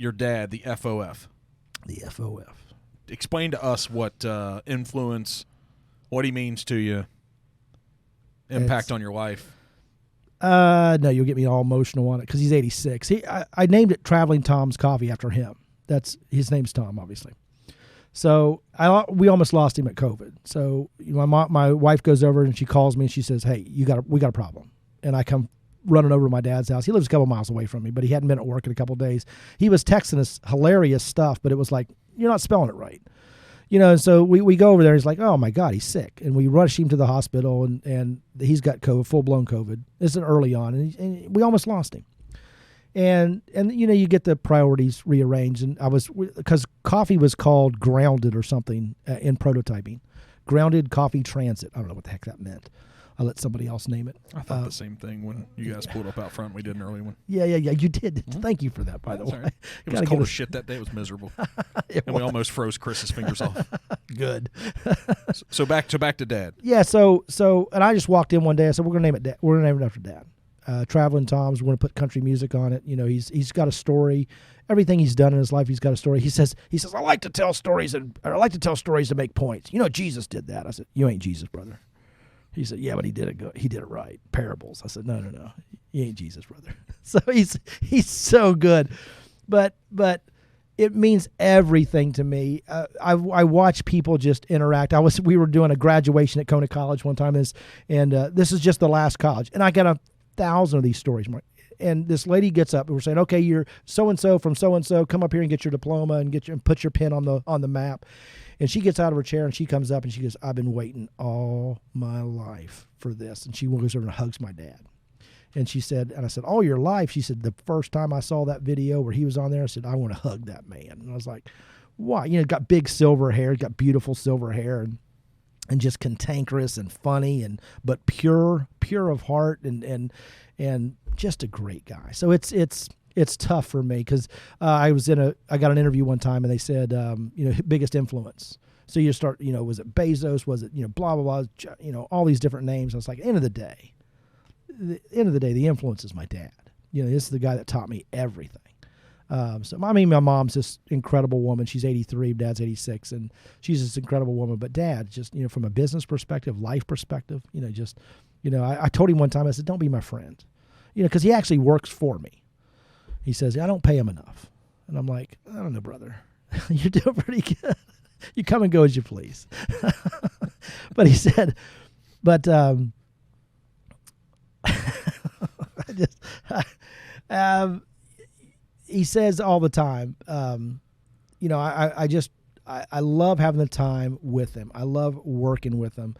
your dad, the FOF. The FOF. Explain to us what influence, what he means to you, impact on your life. No, you'll get me all emotional on it because he's 86. I named it Traveling Tom's Coffee after him. His name's Tom, obviously. So we almost lost him at COVID. So my wife goes over and she calls me and she says, "Hey, we got a problem." And I come running over to my dad's house. He lives a couple miles away from me, but he hadn't been at work in a couple of days. He was texting us hilarious stuff, but it was like, "You're not spelling it right." And so we go over there. He's like, "Oh my God, he's sick." And we rush him to the hospital and he's got COVID, full-blown COVID. This is early on. And we almost lost him. And you get the priorities rearranged. And because coffee was called Grounded or something in prototyping. Grounded Coffee Transit. I don't know what the heck that meant. I let somebody else name it. I thought the same thing when you guys pulled up out front. We did an early one. Yeah, you did. Mm-hmm. Thank you for that, by the way. Right. It was cold as shit that day. It was miserable. We almost froze Chris's fingers off. Good. So back to Dad. Yeah, so and I just walked in one day. I said, we're going to name it Dad. We're going to name it after Dad. Traveling Tom's. We're going to put country music on it. He's got a story. Everything he's done in his life, he's got a story. He says, I like to tell stories to make points. Jesus did that. I said, you ain't Jesus, brother. He said, yeah, but he did it right. Parables. I said, no. You ain't Jesus, brother. So he's so good. But it means everything to me. I watch people just interact. We were doing a graduation at Kona College one time, and this is just the last college. And I got 1,000 of these stories. And this lady gets up and we're saying, okay, you're so-and-so from so-and-so, come up here and get your diploma and put your pin on the map. And she gets out of her chair and she comes up and she goes, I've been waiting all my life for this. And she goes over and hugs my dad. And she said, and I said, all your life? She said, the first time I saw that video where he was on there, I said, I want to hug that man. And I was like, why? Got big silver hair, got beautiful silver hair and just cantankerous and funny but pure of heart and just a great guy. So it's tough for me because I got an interview one time and they said, biggest influence. So you start, was it Bezos? Was it, blah, blah, blah, all these different names. I was like, end of the day, the influence is my dad. This is the guy that taught me everything. My mom's this incredible woman. She's 83, dad's 86, and she's this incredible woman. But dad, just, from a business perspective, life perspective, I told him one time, I said, don't be my friend, because he actually works for me. He says, I don't pay him enough. And I'm like, I don't know, brother. You're doing pretty good. You come and go as you please. But he said, he says all the time, I love having the time with him. I love working with him.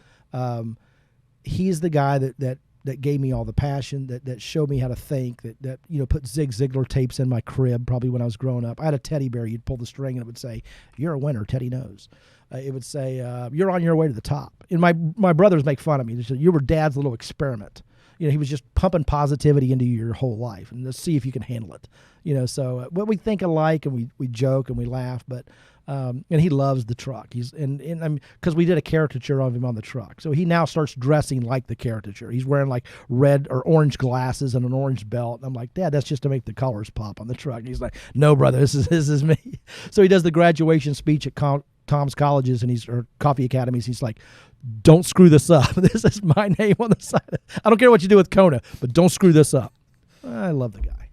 He's the guy that gave me all the passion, that showed me how to think, that put Zig Ziglar tapes in my crib probably when I was growing up. I had a teddy bear. You'd pull the string and it would say, you're a winner, Teddy knows. It would say, you're on your way to the top. And my brothers make fun of me. They said, you were dad's little experiment. He was just pumping positivity into your whole life and let's see if you can handle it. So we think alike and we joke and we laugh, but and he loves the truck. Because we did a caricature of him on the truck. So he now starts dressing like the caricature. He's wearing like red or orange glasses and an orange belt. And I'm like, Dad, that's just to make the colors pop on the truck. And he's like, no, brother, this is me. So he does the graduation speech at Tom's colleges or coffee academies. He's like, don't screw this up. This is my name on the side. I don't care what you do with Kona, but don't screw this up. I love the guy.